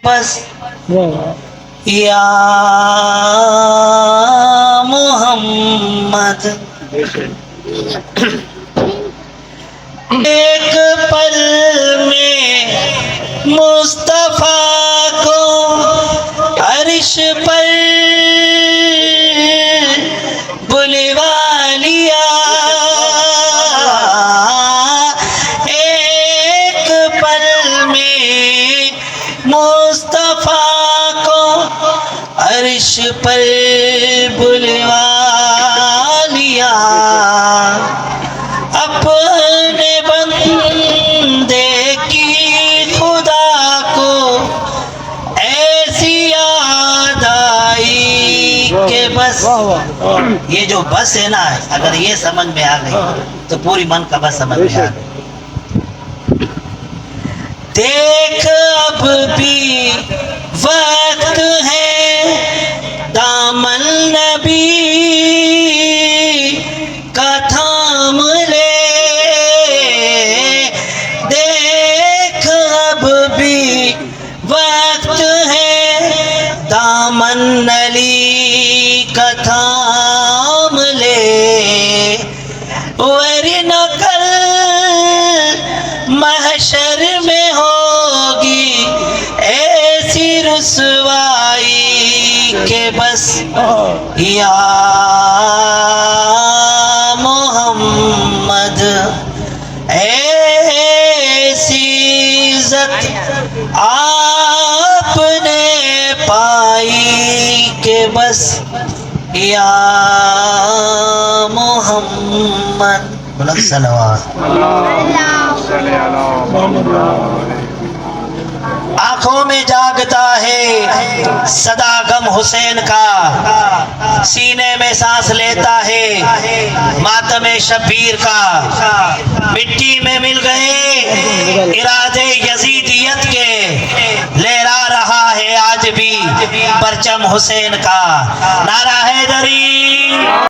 بس یا محمد ایک پل میں مصطفیٰ کو عرش پر بلوا لیا، ایک پل میں مصطفیٰ کو عرش پر بلوا لیا، اپنے بندے کی خدا کو ایسی یاد آئی کہ بس، یہ جو بس ہے نا، اگر یہ سمجھ میں آ گئی تو پوری من کا بس سمجھ میں آ گئی۔ دیکھ اب بھی وقت ہے دامن نبی کا تھام لے، دیکھ اب بھی وقت ہے دامن علی کا تھام لے، ورنہ کل محشر میں ہوگی ایسی رسوائی کہ بس یا محمد ایسی عزت آپ نے پائی کہ بس یا محمد بلند صلوات۔ آنکھوں میں جاگتا ہے صدا غم حسین کا، سینے میں سانس لیتا ہے ماتم شبیر کا، مٹی میں مل گئے ارادے یزیدیت کے، لہرا رہا ہے آج بھی پرچم حسین کا، نعرہ حیدری۔